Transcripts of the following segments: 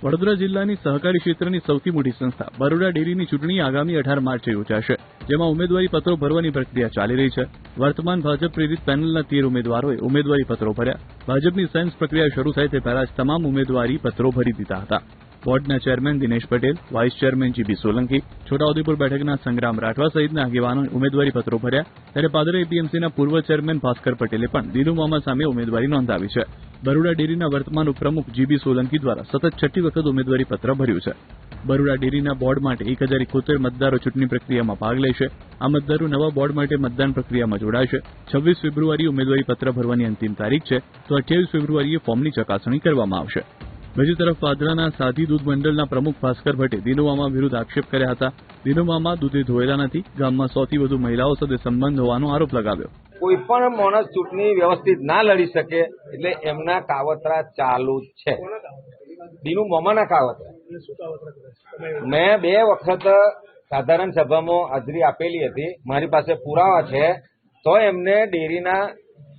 વડોદરા જિલ્લાની સહકારી ક્ષેત્રની સૌથી મોટી સંસ્થા બરોડા ડેરીની ચૂંટણી આગામી 18 માર્ચે યોજાશે, જેમાં ઉમેદવારી પત્રો ભરવાની પ્રક્રિયા ચાલી રહી છે. વર્તમાન ભાજપ પ્રેરિત પેનલના 13 ઉમેદવારોએ ઉમેદવારી પત્રો ભર્યા. ભાજપની સેન્સ પ્રક્રિયા શરૂ થાય તે પહેલા જ તમામ ઉમેદવારી પત્રો ભરી દીધા હતા. બોર્ડના chairman Dinesh Patel, vice chairman GB Solanki, Chhota Udepur બેઠકના સંગ્રામ રાઠવા સહિતના આગેવાનોએ ઉમેદવારી પત્રો ભર્યા. ત્યારે પાદરા એપીએમસીના પૂર્વ ચેરમેન ભાસ્કર પટેલે પણ દિનુ મામા સામે ઉમેદવારી નોંધાવી છે. બરોડા ડેરીના વર્તમાન ઉપપ્રમુખ જીબી સોલંકી દ્વારા સતત 6ઠ્ઠી વખત ઉમેદવારી પત્ર ભર્યું છે. બરોડા ડેરીના બોર્ડ માટે 1071 મતદારો ચૂંટણી પ્રક્રિયામાં ભાગ લેશે. આ મતદારો નવા બોર્ડ માટે મતદાન પ્રક્રિયામાં જોડાશે. 26 ફેબ્રુઆરીએ ઉમેદવારી પત્ર ભરવાની અંતિમ તારીખ છે, તો 28 ફેબ્રુઆરીએ ફોર્મની ચકાસણી કરવામાં આવશે. બીજી તરફ પાદરાના સાધી દૂધ મંડળના પ્રમુખ ભાસ્કર ભટ્ટે દિનુ મામા વિરુદ્ધ આક્ષેપ કર્યા હતા. દિનુ મામા દૂધે ધોયેલા નથી, ગામમાં 100 થી વધુ મહિલાઓ સાથે સંબંધ હોવાનો આરોપ લગાવ્યો. કોઈ પણ માણસ ચૂંટણી વ્યવસ્થિત ના લડી શકે એટલે એમના કાવતરા ચાલુ જ છે. દિનુ મામાના કાવતરા. મેં 2 વખત સાધારણ સભામાં હાજરી આપેલી હતી, મારી પાસે પુરાવા છે. તો એમને ડેરીના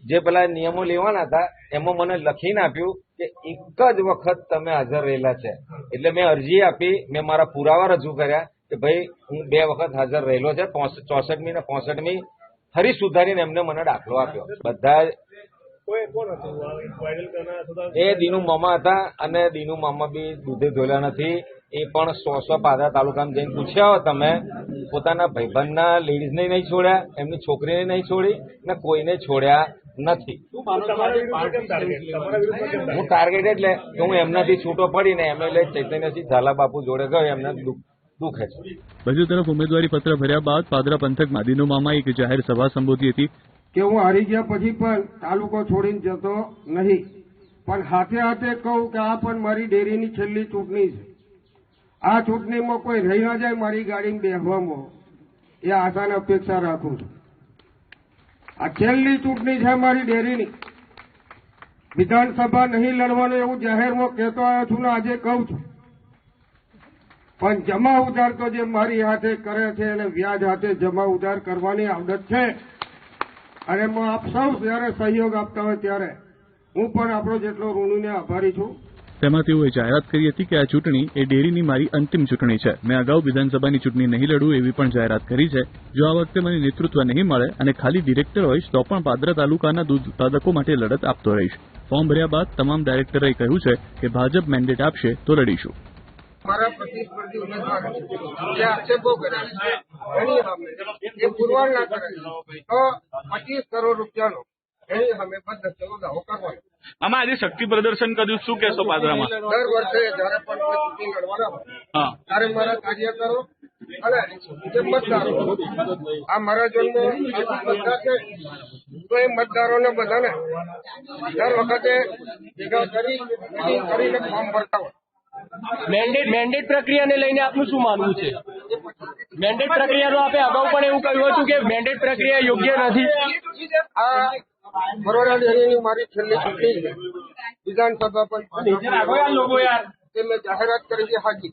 જે પેલા નિયમો લેવાના હતા એમાં મને લખીને આપ્યું કે એક જ વખત તમે હાજર રહેલા છે. એટલે મેં અરજી આપી, મેં મારા પુરાવા રજૂ કર્યા કે ભાઈ હું 2 વખત હાજર રહેલો છે. 64મી ને 65મી ફરી સુધારીને એમને મને દાખલો આપ્યો. બધા એ દિનુ મામા હતા અને દિનુ મામા બી દૂધે ધોયેલા નથી. એ પણ 100 પાદરા તાલુકામાં જઈને પૂછ્યા હો તમે, પોતાના ભાઈબંધના લેડીઝને નહીં છોડ્યા, એમની છોકરીને નહીં છોડી ને કોઈને છોડ્યા નથી. હું ટાર્ગેટ એટલે કે હું એમનાથી છૂટો પડીને એમએલએ ચૈતન્યસિંહ ઝાલા બાપુ જોડે ગયો, એમને દુઃખ છે. બીજી તરફ ઉમેદવારી પત્ર ભર્યા બાદ પાદરા પંથકમાં દિનુ મામાએ એક જાહેર સભા સંબોધી હતી કે હું હારી ગયા પછી પણ તાલુકો છોડીને જતો નહીં, પણ હાથે હાથે કહું કે આ પણ મારી ડેરીની છેલ્લી ચૂંટણી છે. આ ચૂંટણીમાં કોઈ રહી ના જાય મારી ગાડીમાં બેસવામાં, એ આશાને અપેક્ષા રાખું છું. આ છેલ્લી ચૂંટણી છે મારી ડેરીની. વિધાનસભા નહીં લડવાનું એવું જાહેરમાં કહેતો આવ્યો છું ને આજે કહું છું, પણ જમા ઉધાર તો જે મારી હાથે કરે છે અને વ્યાજ હાથે જમા ઉધાર કરવાની આદત છે. અને આપ સૌ જયારે સહયોગ આપતા હોય ત્યારે હું પણ આપણો જેટલો ઋણીને આભારી છું. તેમાં તેઓએ જાહેરાત કરી હતી કે આ ચૂંટણી એ ડેરીની મારી અંતિમ ચૂંટણી છે. મેં અગાઉ વિધાનસભાની ચૂંટણી નહીં લડું એવી પણ જાહેરાત કરી છે. જો આ વખતે મને નેતૃત્વ નહીં મળે અને ખાલી ડિરેક્ટર હોઈશ તો પણ પાદરા તાલુકાના દૂધ ઉત્પાદકો માટે લડત આપતો રહીશ. ફોર્મ ભર્યા બાદ તમામ ડાયરેક્ટરોએ કહ્યું છે કે ભાજપ મેન્ડેટ આપશે તો લડીશું. મારા પ્રતિસ્પર્ધી ઉમેદવાર જે આક્ષેપો કર્યા એ પુરવાર ના કરે તો 25 કરોડ રૂપિયાનો એની અમે બદલો દાવો કરવાનો. આમાં આજે શક્તિ પ્રદર્શન કર્યું, શું કહેશો પાદરામાં? દર વર્ષે જયારે પણ કોઈ ચૂંટણી લડવાના હોય ત્યારે મારા કાર્યકરો અને જે મતદારો આ મારા જન્મ બધા છે તો એ મતદારોને બધાને દર વખતે ભેગા કરીને ફોર્મ ભરતા હોય. મેન્ડેટ પ્રક્રિયાને લઈને આપનું શું માનવું છે? મેન્ડેટ પ્રક્રિયાનો આપે અગાઉ પણ એવું કહ્યું હતું કે મેન્ડેટ પ્રક્રિયા યોગ્ય નથી. આ બરોડા ડેરીની મારી છેલ્લી ચૂંટણી છે. વિધાનસભા પણ મેં જાહેરાત કરી છે હાજી